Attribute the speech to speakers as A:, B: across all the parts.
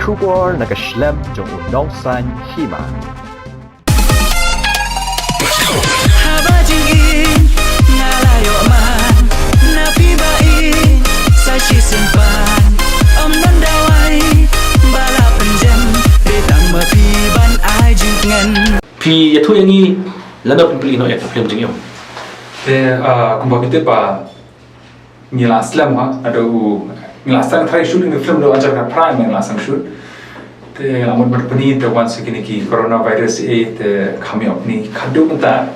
A: Kubor nakaslem jong unongsan hima.
B: Habajingin ngalayo man napibain sa simpan non dawai bala penjem betang mapiban ai jingen
C: pi thu yang ni lada pili no ya film jing yo
D: kumba kita pa ngila slam ha ada ngila sang try shooting the film do ajar ka prime ngila sang shoot te amon berpeni te wan sekini ki coronavirus te kami opni khadu menta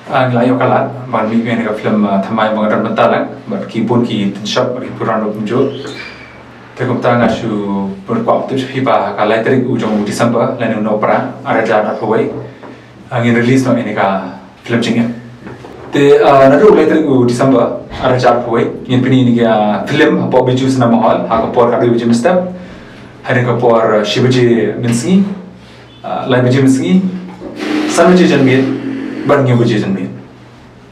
D: ngila yo kala ban mi ngai ka film thamai mangaran mentalang bar ki pun ki shot bar puran do punjo te kumta ngasu berkwap tu hiba ka laiteri ujung December lanu no pra araja na phoi angin release no ini ka film jing te nadu later December ara jar phoi yin pini ni ga film apo biju sana mahal ha ka por ka biju mistam hari ka por shibaji minsi lai biju minsi samaji janmi ban ngi biju janmi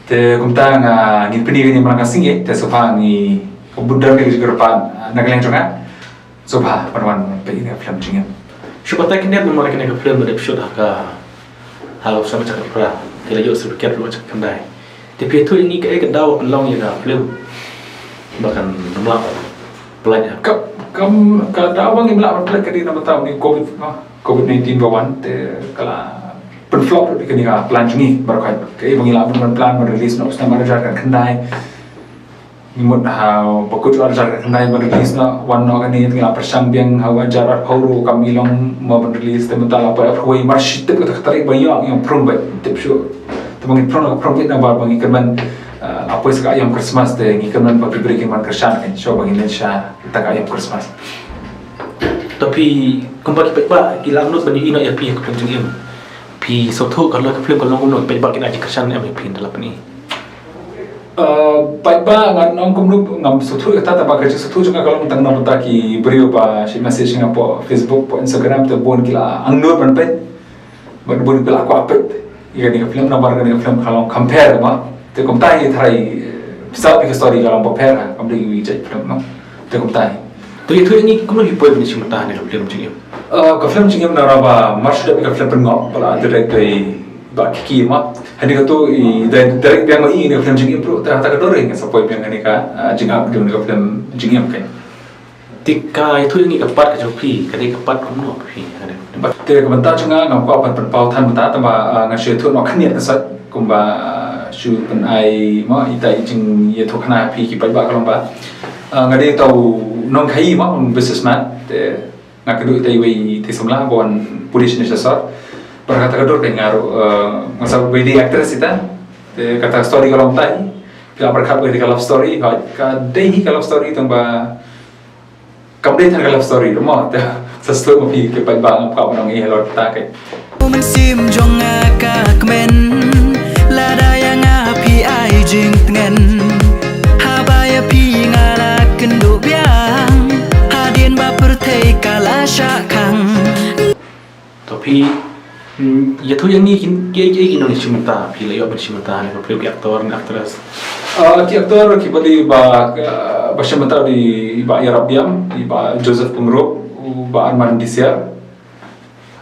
D: te kumta nga yin pini ni malanga singe te sofa ni budar ke jigar pan nagaleng jonga sofa parwan pe ni film jing
C: syukur kini memang kena ke film dari episode ka halo sama cakap pra kila yo sebekat lu cakap kandai tapi itu ini kayak kedau pelong ya film bahkan nomor pelanya
D: kam kada awang imla pelak kadi nama tahu ni covid-19 bawan te kala penflop di kini ka plan ni berkai kai bangila plan release no sta manager kan kandai nimut how bakut ajar kandai release no one no kani ngila persang biang how ajar hauru kamilong mo release te mentala apa hoi marshit te ka tarik bayang yang prom ba tip show te bangi prom na bar bangi kerman apa is ka ayam Christmas te ngi kerman ba breaking man kersan kan show bangi nesha ta ayam Christmas
C: tapi kembali pepa kilang not bani ino ya pi ke film jing pi soto kalau ke film kalau not pepa kena kersan ya pi dalam ni
D: Baiklah, ngan kumru ngam sutu kita tak pakai sutu juga kalau tentang nama taki beriu pa si message nga po Facebook po Instagram tu bon kila angno panpet bon kila aku apet iya ni film nama ni film kalau compare ma tu kumtai tharai pisau di story kalau compare kam di wijai film ma tu kumtai
C: tu itu ini kamu lagi poin ni cuma tahan film jing
D: ke film jing na raba marsud ke film pengok pala direct ba kiki ma hani to i direct biang i ni film jing pro ta ka dore ngi sapoi biang ni ka jing up di film jing am kai
C: tika itu ini kepat ke jopi kadai kepat kamu no pi ada
D: te ka banta chunga ngam ko pan pau than banta ta ma nga she thu no khaniat ka sat kumba shu pan ai ma i tai jing ye thu khana pi ki pai ba ka long ba nga de tau nong khai ma un businessman te nga ka du tai wei te somla bon police ni sa berkata kedor kayak ngaruh masa bedi actress itu kata story kalau tadi bila berkat bedi kalau story kadai kalau story itu bah complete kalau story rumah tu sesuatu mungkin kepada bang kau orang ini kalau tak kayak
B: men sim jong ka kmen lada yang api ai jing tengen habaya pi ngala kendo biang hadien ba pertei kala syakang
C: tapi ya tu yang ni ki Indonesia mata pilih yo bersimata ni pilih aktor dan aktris
D: ki aktor ki bali ba bersimata di ba Arabiam di ba Joseph Pumro ba Arman Disia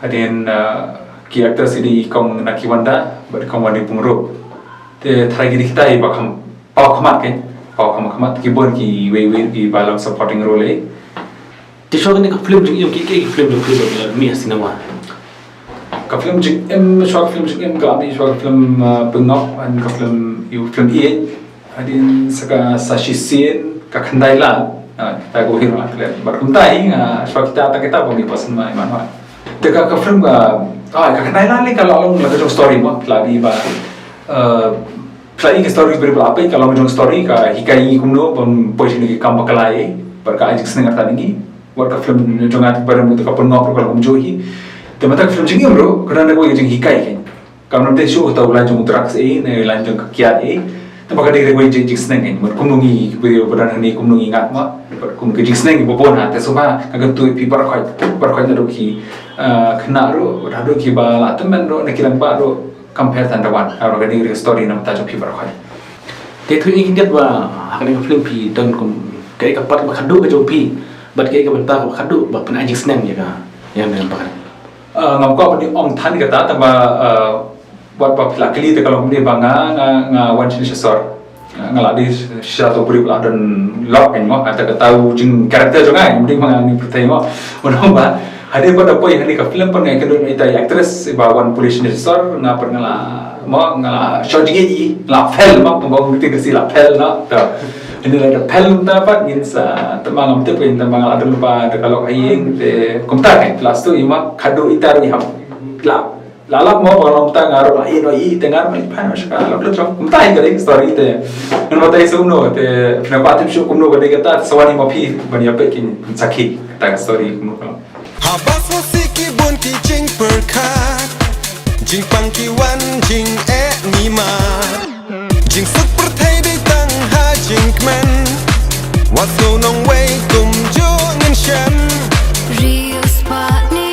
D: adin ki aktris di kong Nakiwanda ba kong Wandi Pumro te thai gi kita ba kham pau khamat ki bon ki we ki ba long supporting role
C: di show ni film jing ki film mi cinema
D: ka film jing short film jing ka ami short film pengok an ka film film e adin saka sashi scene ka khandai la ta go hero atlet bar kumtai short kita bongi pasan mai manwa te ka film ka khandai la ni kalau long laga story ma labi ba play story berapa apa kalau long story ka hikai kumno bon position ki kam bakalai bar ka ajik seneng ta ningi war ka film jongat bar mu ka pengok kalau kumjohi Temata film jing bro, kerana aku jing hikai kan. Kalau nanti show tahu lanjung traks lanjung kekiat tempat kadang aku jing seneng kan. Kumnungi video berdan ni kumnungi ingat ma, kum jing seneng bopon ha. Tesoba agak tu pipa berkait nak doki kena ro, dah doki bala teman ro, nak kilang baru compare tandawan. Kalau kadang story nama tajuk pipa berkait.
C: Dia tu ingin dia bah, akan film pi dan kum kayak kapat makan dua ke jopi. bat ke bentar ko khadu ba pen anjing senang ya ka yang dengan pakar
D: ngam ko ni ong than kata tamba buat pa pelakili te kalau ni banga nga wan sin sor ngala di satu beri pula dan lock kan mo kata tahu jing karakter juga ni bang ni pertai mo ono ba hade pada poi hani ka film pun ngai kedun ita actress ba wan police ni sor nga per ngala mo ngala shojigi la fel mo bang ngerti ke si la fel na ta ini ada pel dapat insa temang am te pun temang ada lupa ada kalau aing te komta kan plus tu ima kado itar ni ham lalap mau kalau kita ngaruh lain lagi dengar main pan sekali lalu cakap kita ini kadang story itu kan mata itu umno itu pendapat itu umno kadang kita sewani mau pi banyak pekin sakit kita story umno kalau
E: habas musik bun ki jing perkat jing pangki wan jing nima jing super thai dei tang ha jing kmen wasu nong wei kum jo ngin shem
F: Rio spot ni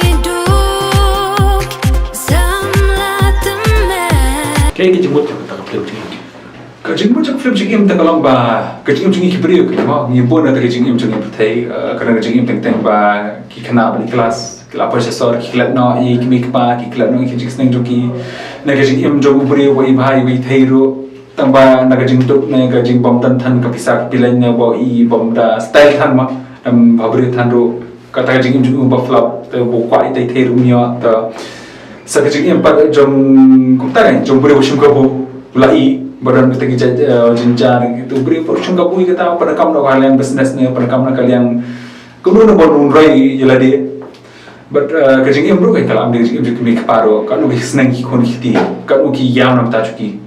C: kayak jemput kita ke film cing
D: kajing macam film cing tak kalau ba kajing cing kibri ke ma ni pun ada kajing cing pertai kerana kajing teng ba ki kena beli kelas kela processor ki kelat no i ki mikpa ki kelat no ki jing sneng joki na kajing jong beri wai bhai wai thairu tamba na kajing tuk na kajing bom tan than ka pisak pilai na bo i bom da style than ma dam bhabri than ro kata kajing jong ba flop te bo kwai tai thairu mia ta sakit empat jom kumta kan jom beri usim kabu ulai badan kita kijat jenjar itu beri usim kabu kita penekam nak kalian bisnes ni penekam nak kalian kemudian baru unrai jeladi but kajing bro kan kalau ambil kajing kami keparo kan ugi senang kikon kiti kan ugi yam nam tajuki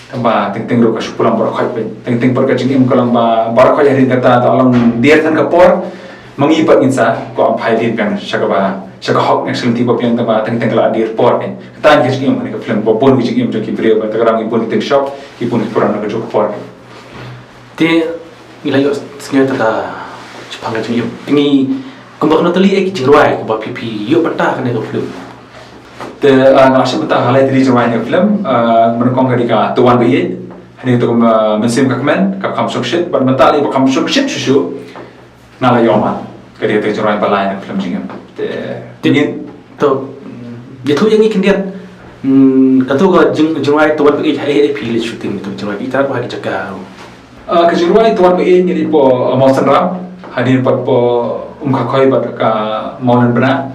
D: tambah teng ro kasu pulang barakai pen teng per kajing kalau barakai hari kata alam dia tan kapor mengipat insa ko ampai din kan syakaba saka hok excellent tiba yang taba teng kala di report kan tan ke skim ni ka film bopon ki skim joki brio ba tagram ibon teng shop ibon puran ka jok report
C: te ilayo sengnya tata Jepang ka jing ini kumbak notali ek jingwai kumbak pipi yo bata kan ka film
D: te ngasih beta halai diri jawai ni film menukong ka dika tuan bi hani to mensim ka kmen ka kam sok shit ban mentali ba kam sok shit shushu nala yoman ka dia te jawai balai ni film jingam
C: Tingin to itu yang ikan dia kata gua jengwai tuan pergi hai pilih shooting itu jengwai kita apa hari jaga
D: kejurwai tuan bi ni po mausan ram hadir pat po khakoi pat ka maunan bena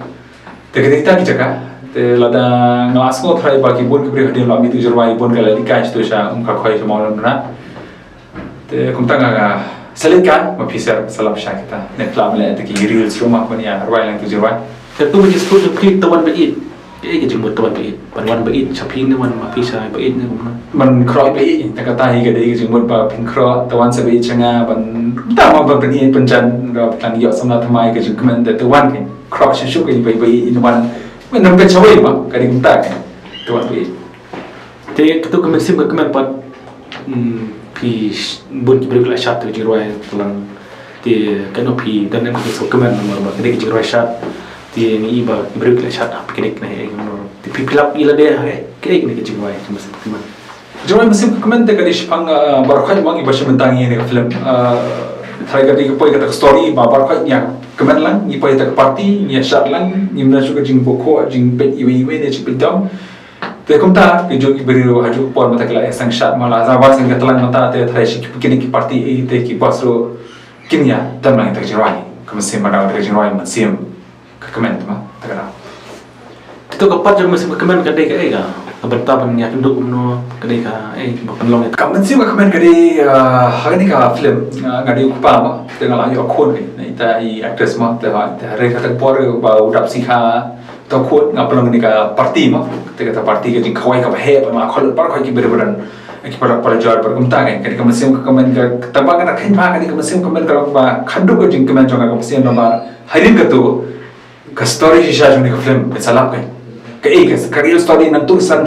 D: te kita ki jaga te lada ngelas ngo thrai ba ki bun ki hadir lam itu jurwai bun kala dikai tu sha khakoi ka maunan bena te kumta ga selikan mapisar salam sha kita net lam le te ki reels rumah punya arwai lang tu jurwai
C: tentu bagi sepuluh klik tuan berit kayak jemput tuan berit panwan berit shopping ni wan mapisa berit ni
D: man kroi bi ta ka tai ga dei jing mun ba pin kro tawan sa bi changa ban ta ma ba ben pen jan ro tan yo samna thamai ga jing kmen de tawan ke kro sha shu ga bi in wan men nam pe chawai ma ka ding ta ke tawan bi
C: te ketu kemen sim kemen pat pi bun ki beri shat tu jirwai tulang te kanopi dan nem ke so kemen ma ke jirwai shat ti ni iba beri shat apa kenek na ti pipilap ila de kayak ni ke jirwai cuma kemen
D: jawai mesim kemen te ka di shpang barakhai mangi ba shmentangi ni ka film thai ka di ko ka story ba barakhai nya kemen lang ni poi ta party ni shat lang ni mna shu ka jing boko jing pet iwi ne chi pidam te kumta ke jo ki beri ro haju por mata kala sang shat mala za wa sang telan mata te thai shi ki party e te ki basro kinya tam lang ta jirwai kemesim ba da jirwai mesim ka kemen ma ta kala
C: itu kepat jam masih kemen kadai ke ga bentar punya kenduk umno kadai ka penlong itu
D: kamen sih kamen kali hari ni ka film ngadi ukupa ma tengah lagi akun ni ita i actress ma te hari kata por ba udap sikha to khut ngapelong ni ka party ma te kata party ke jing khawai ka he ma khol par khoi ki berberan ki par jar par kumta kan kadi kamen sih kamen ka tambang na khin ma kadi kamen sih kamen ka ba khandu ko jing kamen jonga kamen sih no ba hari ka tu ka story shisha jong ni ka film salap kan cái career story nanti sang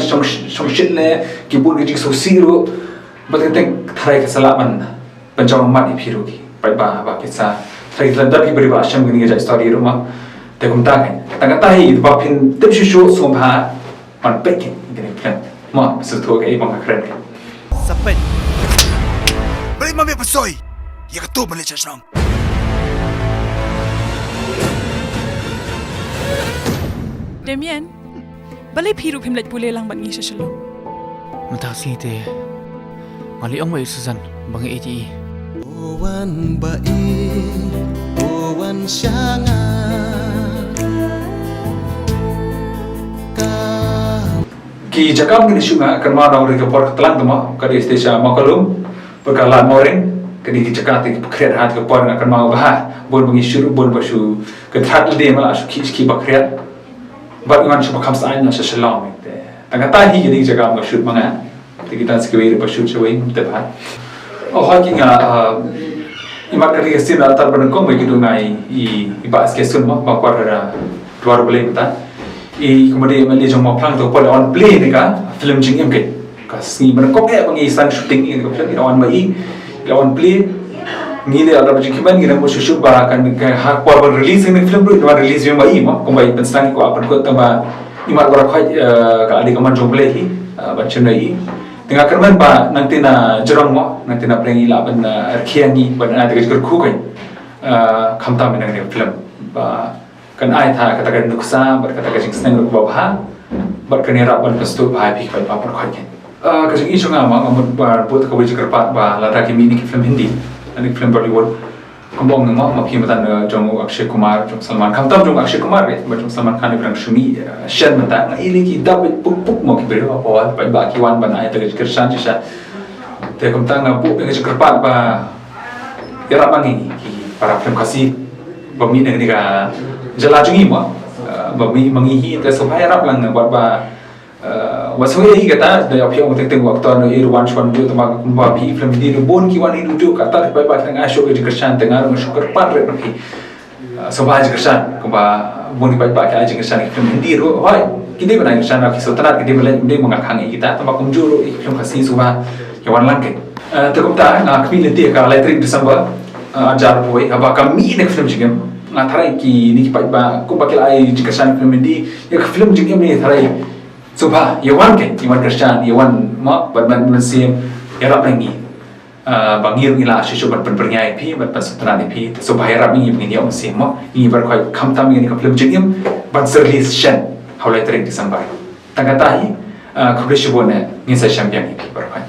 D: shit le kibun ki so siru bateng thai ka salaman panjang mat ipiru ki pai ba pizza thai landa ki beri ba sham gni ja story ruma te kum ta kan ta ta hi ba pin tip shu so bha man pekin gni plan ma su tho ke bang kren
E: Sapet beri mami pasoi ya ketu Malaysia strong
G: Demian, balai phiru phimlet pule lang bangi sasalo.
H: Matao sini mali ong may susan bang iti.
E: Owan bai, owan syanga.
D: Ki jakam gini syunga kerma orang mereka por ketelan tu mah kadi stesa makalum perkalaan moreng kadi ki jakati bakret hat ke por nak kerma bah bon bangi syuru bon basu kethat le mala su ki bakret bat ngan su bakam sa anya seselam te tanga ta hi gini jakam ga syut manga te kita sekwe basu sewe te ba oh haki nga imat kadi sin altar banengkong bagi tu ngai i bas kesun mah bakwar ada luar boleh ta kemudian mali jong mau plang tu pada on play ni kan film jing em ke kasi mana kok bangi san shooting ini kan film on mai on play ni le ada baju kiman ngira mo shoot ba kan ka hak por release ni film ru no release yang mai mo ko mai pensang ko apan ko tamba imat ora khoi ka adi kaman jong play hi baca nai tengah kerman ba nanti na jerong mo nanti na plengi la ban arkhiangi ban ada ke khu kai khamta menang ni film ba kan ai tha katakan nuksa berkatakan jing senang ruk babha berkan era ban pastu bhai phik pai papar khoi ken ka jing isonga ma ngamut ba bot ka bijak pat ba la ta ki mini ki film hindi ani film Bollywood kombong ngam ma ki matan jong Akshay Kumar jong Salman Khan tam jong Akshay Kumar re jong Salman Khan berang shumi shen mata ngai ki dab puk puk mo ki bero pa pai ba ki wan ban ai ta ki kersan ji sa te kom tang bu ngai jik pat ba era bangi ki para film kasi bami ngai ka jala jungi mo bami mangihi te supaya rap lang buat ba wasoi hi kata da apyo mo teng waktu no ir wan shwan du tama ba bi film di bon ki wan idu ju kata ba ba teng asho ke kersan tengar no syukur par re ki sobaj kersan ko ba bon ba ba ka ajing kersan film hindi ro hoi kidi ba kersan ki sotrat kidi ba le mangakhangi kita tama kumjuro film khasi suba yawan lang ke te ko ta na kmi le ti ka le 3 December ajar boy aba kami ne film jigem nga tharai ki ni ki ba ko bakil ai jikasan film di ya film jing ni tharai subha yawan ke iman kersan yawan ma ban sim ya rap ngi bangir ila shishu ban bernyai pi ban pasutran pi subha ya rap ngi ni om sim ma ni bar khoi khamtam ni ka film jing ban release shen haulai 3 December tangatahi khubri shibone ni sa champion pi bar khoi